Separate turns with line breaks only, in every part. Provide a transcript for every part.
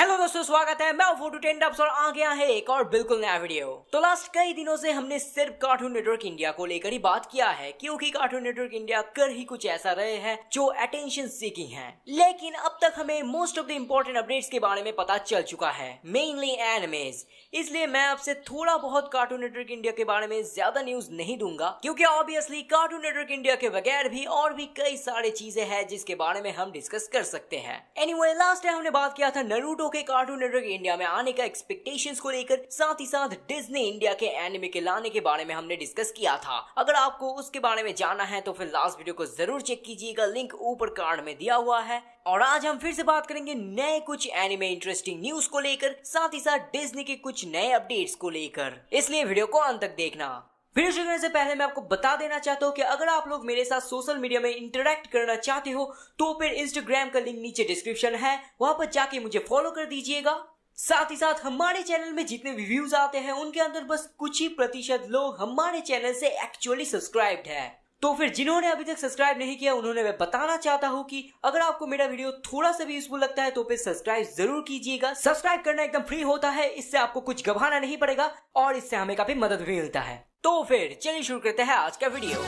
Hello दोस्तों, स्वागत है। मैं फोटो 10 डब्स और आ गया है एक और बिल्कुल नया वीडियो। तो लास्ट कई दिनों से हमने सिर्फ कार्टून नेटवर्क इंडिया को लेकर ही बात किया है, क्योंकि कार्टून नेटवर्क इंडिया कर ही कुछ ऐसा रहे हैं जो अटेंशन सीकिंग है। लेकिन अब तक हमें most of the important updates के बारे में पता चल चुका है, मेनली एनिमेज। इसलिए मैं आपसे थोड़ा बहुत कार्टून नेटवर्क इंडिया के बारे में ज्यादा न्यूज नहीं दूंगा, क्योंकि ऑब्वियसली कार्टून नेटवर्क इंडिया के बगैर भी और भी कई सारे चीजें हैं जिसके बारे में हम डिस्कस कर सकते हैं। एनीवे, लास्ट टाइम हमने बात किया था नारुतो के कार्टून नेटवर्क इंडिया में आने का एक्सपेक्टेशंस को लेकर, साथ ही साथ डिज्नी इंडिया के एनिमे के लाने के बारे में हमने डिस्कस किया था। अगर आपको उसके बारे में जानना है तो फिर लास्ट वीडियो को जरूर चेक कीजिएगा, लिंक ऊपर कार्ड में दिया हुआ है। और आज हम फिर से बात करेंगे नए कुछ एनिमे इंटरेस्टिंग न्यूज को लेकर, साथ ही साथ डिज्नी के कुछ नए अपडेट्स को लेकर, इसलिए वीडियो को अंत तक देखना। वीडियो शुरू करने से पहले मैं आपको बता देना चाहता हूँ कि अगर आप लोग मेरे साथ सोशल मीडिया में इंटरेक्ट करना चाहते हो तो फिर इंस्टाग्राम का लिंक नीचे डिस्क्रिप्शन है, वहां पर जाके मुझे फॉलो कर दीजिएगा। साथ ही साथ हमारे चैनल में जितने भी व्यूज आते हैं उनके अंदर बस कुछ ही प्रतिशत लोग हमारे चैनल से एक्चुअली सब्सक्राइब्ड है। तो फिर जिन्होंने अभी तक सब्सक्राइब नहीं किया उन्होंने मैं बताना चाहता हूँ कि अगर आपको मेरा वीडियो थोड़ा सा भी यूजफुल लगता है तो फिर सब्सक्राइब जरूर कीजिएगा। सब्सक्राइब करना एकदम फ्री होता है, इससे आपको कुछ गवाना नहीं पड़ेगा और इससे हमें काफी मदद भी मिलता है। तो फिर चलिए शुरू करते हैं आज का वीडियो।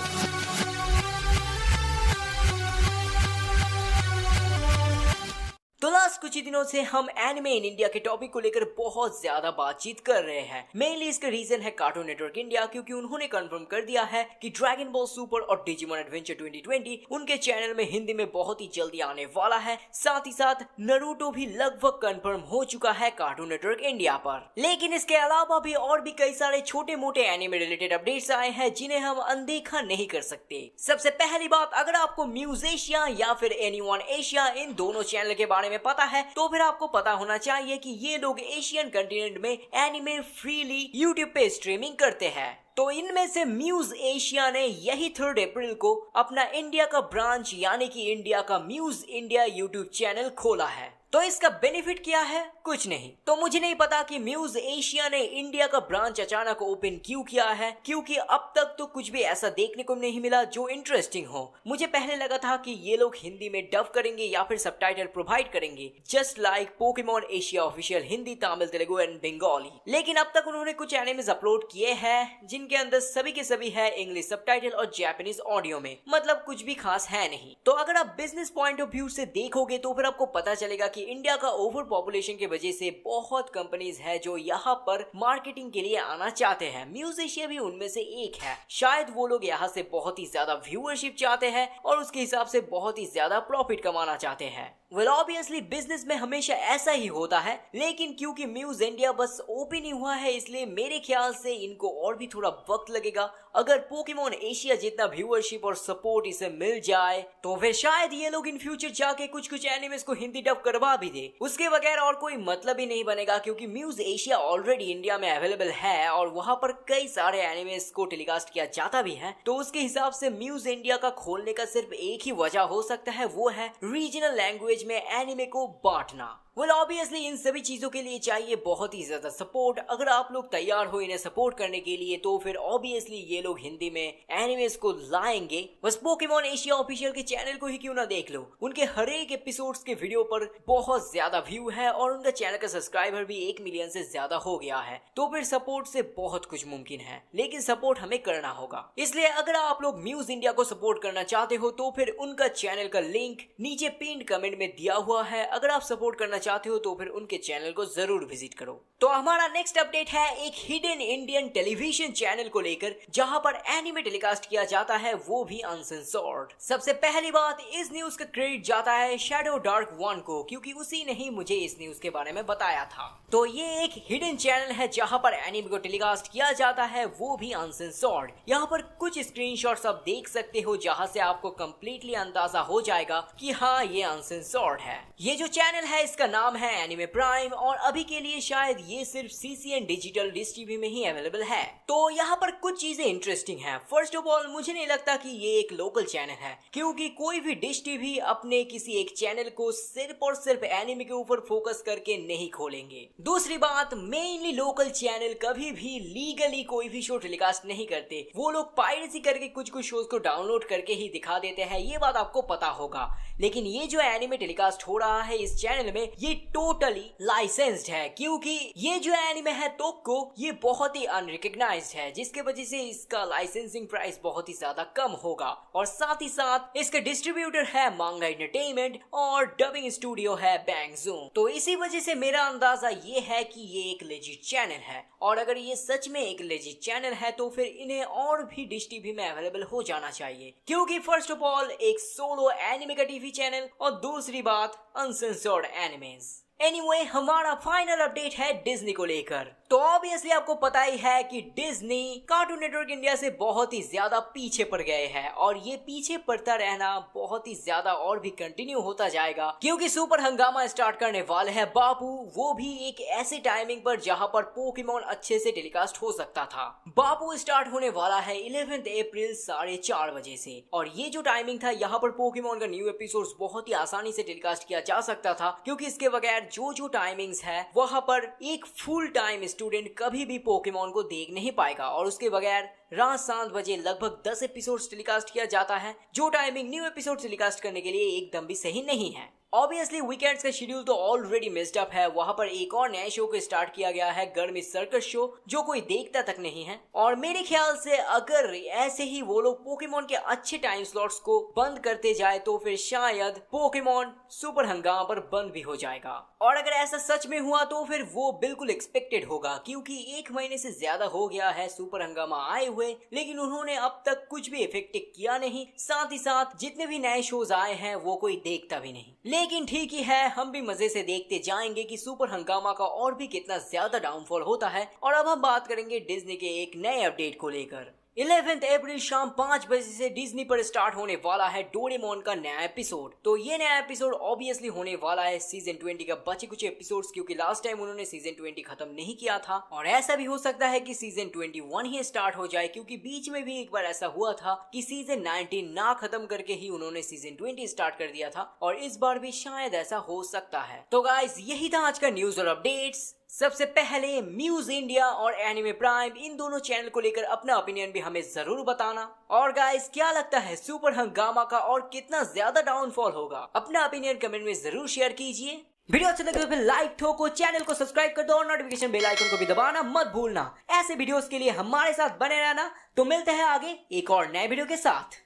तो लास्ट कुछ ही दिनों से हम एनिमे इन इंडिया के टॉपिक को लेकर बहुत ज्यादा बातचीत कर रहे हैं। मेनली इसका रीजन है कार्टून नेटवर्क इंडिया, क्योंकि उन्होंने कंफर्म कर दिया है कि ड्रैगन बॉल सुपर और डिजिमॉन एडवेंचर 2020 उनके चैनल में हिंदी में बहुत ही जल्दी आने वाला है। साथ ही साथ नारुतो भी लगभग कंफर्म हो चुका है कार्टून नेटवर्क इंडिया पर। लेकिन इसके अलावा भी और भी कई सारे छोटे मोटे एनिमे रिलेटेड अपडेट्स आए हैं जिन्हें हम अनदेखा नहीं कर सकते। सबसे पहली बात, अगर आपको म्यूज एशिया या फिर एनीवन एशिया इन दोनों चैनल के बारे में पता है तो फिर आपको पता होना चाहिए कि ये लोग एशियन कंटिनेंट में एनिमे फ्रीली यूट्यूब पे स्ट्रीमिंग करते हैं। तो इनमें से म्यूज एशिया ने यही 3 अप्रैल को अपना इंडिया का ब्रांच यानी कि इंडिया का म्यूज इंडिया यूट्यूब चैनल खोला है। तो इसका बेनिफिट क्या है? कुछ नहीं। तो मुझे नहीं पता कि म्यूज एशिया ने इंडिया का ब्रांच अचानक ओपन क्यों किया है, क्योंकि अब तक तो कुछ भी ऐसा देखने को नहीं मिला जो इंटरेस्टिंग हो। मुझे पहले लगा था कि ये लोग हिंदी में डब करेंगे या फिर सबटाइटल प्रोवाइड करेंगे, just like Pokemon Asia official Hindi, Tamil, Telugu and Bengali. लेकिन अब तक उन्होंने कुछ एनिमेज अपलोड किए हैं जिनके अंदर सभी के सभी है इंग्लिश सबटाइटल और जापानीज ऑडियो में, मतलब कुछ भी खास है नहीं। तो अगर आप बिजनेस पॉइंट ऑफ व्यू से देखोगे तो फिर आपको पता चलेगा कि इंडिया का ओवर पॉपुलेशन की वजह से बहुत कंपनीज है जो यहाँ पर मार्केटिंग के लिए आना चाहते हैं। म्यूज एशिया भी उनमें से एक है। शायद वो लोग यहाँ से बहुत ही ज्यादा व्यूअरशिप चाहते हैं और उसके हिसाब से बहुत ही ज्यादा प्रॉफिट कमाना चाहते हैं। वेल ऑब्वियसली बिजनेस में हमेशा ऐसा ही होता है, लेकिन क्योंकि म्यूज इंडिया बस ओपन ही हुआ है इसलिए मेरे ख्याल से इनको और भी थोड़ा वक्त लगेगा। अगर पोकेमॉन एशिया जितना व्यूअरशिप और सपोर्ट इसे मिल जाए तो फिर शायद ये लोग इन फ्यूचर जाके कुछ एनिमेस को हिंदी डब करवा भी दे। उसके बगैर और कोई मतलब ही नहीं बनेगा, क्योंकि म्यूज एशिया ऑलरेडी इंडिया में अवेलेबल है और वहां पर कई सारे एनिमेस को टेलीकास्ट किया जाता भी है। तो उसके हिसाब से म्यूज इंडिया का खोलने का सिर्फ एक ही वजह हो सकता है, वो है रीजनल लैंग्वेज में एनिमे को बांटना। वेल ऑब्वियसली इन सभी चीजों के लिए चाहिए बहुत ही ज्यादा सपोर्ट। अगर आप लोग तैयार हो इन्हें सपोर्ट करने के लिए तो फिर ऑब्वियसली ये लोग हिंदी में एनिमेस को लाएंगे। बस पोकेमॉन एशिया ऑफिशियल के चैनल को ही क्यों ना देख लो, उनके हर एक एपिसोड्स के वीडियो पर बहुत ज्यादा व्यू है और उनका चैनल का सब्सक्राइबर भी 1 मिलियन से ज्यादा हो गया है। तो फिर सपोर्ट से बहुत कुछ मुमकिन है, लेकिन सपोर्ट हमें करना होगा। इसलिए अगर आप लोग म्यूज इंडिया को सपोर्ट करना चाहते हो तो फिर उनका चैनल का लिंक नीचे पिन्ड कमेंट में दिया हुआ है। अगर आप सपोर्ट करना चाहते हो तो फिर उनके चैनल को जरूर विजिट करो। तो हमारा नेक्स्ट अपडेट है एक हिडन इंडियन टेलीविजन चैनल को लेकर, जहां पर एनिमे टेलीकास्ट किया जाता है, वो भी अनसेंसर्ड। सबसे पहली बात, इस न्यूज का क्रेडिट जाता है शैडो डार्क 1 को, क्योंकि उसी ने ही मुझे इस न्यूज के बारे में बताया था। तो ये एक हिडन चैनल है जहां पर एनिमे को टेलीकास्ट किया जाता है, वो भी अनसेंसर्ड। यहाँ पर कुछ स्क्रीनशॉट्स आप देख सकते हो जहां से आपको कंप्लीटली अंदाजा हो जाएगा कि हाँ ये अनसेंसर्ड है। ये जो चैनल है इसका नाम है एनिमे प्राइम और अभी के लिए शायद ये सिर्फ CCN डिजिटल डिश टीवी में ही अवेलेबल है। तो यहाँ पर कुछ चीजें इंटरेस्टिंग हैं। फर्स्ट ऑफ ऑल, मुझे नहीं लगता कि ये एक लोकल चैनल है, क्योंकि कोई भी डिश टीवी अपने किसी एक चैनल को सिर्फ और सिर्फ एनिमे के ऊपर फोकस करके नहीं खोलेंगे। दूसरी बात, मेनली लोकल चैनल कभी भी लीगली कोई भी शो टेलीकास्ट नहीं करते। वो लोग पायरेसी करके कुछ कुछ शोज को डाउनलोड करके ही दिखा देते हैं, ये बात आपको पता होगा। लेकिन ये जो एनिमे टेलीकास्ट हो रहा है इस चैनल में, ये टोटली लाइसेंस्ड है, क्योंकि ये जो एनिमे है तोक्को, ये बहुत ही अनरिकग्नाइज्ड है, जिसके वजह से इसका लाइसेंसिंग प्राइस बहुत ही ज्यादा कम होगा। और साथ ही साथ इसका डिस्ट्रीब्यूटर है मांगा एंटरटेनमेंट और डबिंग स्टूडियो है बैंग ज़ूम। तो इसी वजह से मेरा अंदाजा ये है कि ये एक लेजिट चैनल है, और अगर ये सच में एक लेजिट चैनल है तो फिर इन्हें और भी डिश टीवी में अवेलेबल हो जाना चाहिए, क्योंकि फर्स्ट ऑफ ऑल एक सोलो एनिमे का टीवी चैनल, और दूसरी बात अनसेंसर्ड एनिमेज। एनीवे, हमारा फाइनल अपडेट है डिज्नी को लेकर। तो ऑब्वियसली आपको पता ही है कि डिज्नी कार्टून नेटवर्क इंडिया से बहुत ही ज्यादा पीछे पड़ गए हैं, और ये पीछे पड़ता रहना बहुत ही ज्यादा और भी कंटिन्यू होता जाएगा, क्योंकि सुपर हंगामा स्टार्ट करने वाले हैं बापू, वो भी एक ऐसी टाइमिंग पर जहां पर पोकेमॉन अच्छे से टेलीकास्ट हो सकता था। बापू स्टार्ट होने वाला है 11 अप्रैल 4:30 बजे से, और ये जो टाइमिंग था यहाँ पर पोकेमॉन का न्यू एपिसोड बहुत ही आसानी से टेलीकास्ट किया जा सकता था, क्योंकि इसके बगैर जो टाइमिंग्स है वहां पर एक फुल टाइम स्टूडेंट कभी भी पोकेमॉन को देख नहीं पाएगा, और उसके बगैर रात 7 बजे लगभग 10 एपिसोड्स टेलीकास्ट किया जाता है, जो टाइमिंग न्यू एपिसोड टेलीकास्ट करने के लिए एकदम भी सही नहीं है। ऑब्वियसली वीकेंड्स का शेड्यूल तो ऑलरेडी मिस्ड अप है, वहां पर एक और नए शो को स्टार्ट किया गया है, गर्मी सर्कस शो, जो कोई देखता तक नहीं है। और मेरे ख्याल से अगर ऐसे ही वो लोग पोकेमॉन के अच्छे टाइम स्लॉट्स को बंद करते जाए तो फिर शायद पोकेमॉन सुपर हंगामा पर बंद भी हो जाएगा। और अगर ऐसा सच में हुआ तो फिर वो बिल्कुल एक्सपेक्टेड होगा, क्योंकि 1 महीने से ज्यादा हो गया है सुपर हंगामा आए हुए, लेकिन उन्होंने अब तक कुछ भी इफेक्टिव किया नहीं। साथ ही साथ जितने भी नए शोज आए हैं वो कोई देखता भी नहीं। लेकिन ठीक ही है, हम भी मजे से देखते जाएंगे कि सुपर हंगामा का और भी कितना ज्यादा डाउनफॉल होता है। और अब हम बात करेंगे डिज्नी के एक नए अपडेट को लेकर। 11 अप्रैल शाम 5 बजे से डिज्नी पर स्टार्ट होने वाला है डोरेमोन का नया एपिसोड। तो ये नया एपिसोड ऑब्वियसली होने वाला है सीजन 20 का बचे कुछ एपिसोड्स, क्योंकि लास्ट टाइम उन्होंने सीजन 20 खत्म नहीं किया था, और ऐसा भी हो सकता है कि सीजन 21 ही स्टार्ट हो जाए, क्योंकि बीच में भी एक बार ऐसा हुआ था कि सीजन 19 ना खत्म करके ही उन्होंने सीजन 20 स्टार्ट कर दिया था, और इस बार भी शायद ऐसा हो सकता है। तो गाइस, यही था आज का न्यूज और अपडेट्स। सबसे पहले म्यूज इंडिया और एनिमे प्राइम, इन दोनों चैनल को लेकर अपना ओपिनियन भी हमें जरूर बताना। और गाइस, क्या लगता है सुपर हंगामा का और कितना ज्यादा डाउनफॉल होगा? अपना ओपिनियन कमेंट में जरूर शेयर कीजिए। वीडियो अच्छा लगे तो फिर लाइक ठोको, चैनल को सब्सक्राइब कर दो, और नोटिफिकेशन बेल आइकन को भी दबाना मत भूलना। ऐसे वीडियोस के लिए हमारे साथ बने रहना। तो मिलते हैं आगे एक और नए वीडियो के साथ।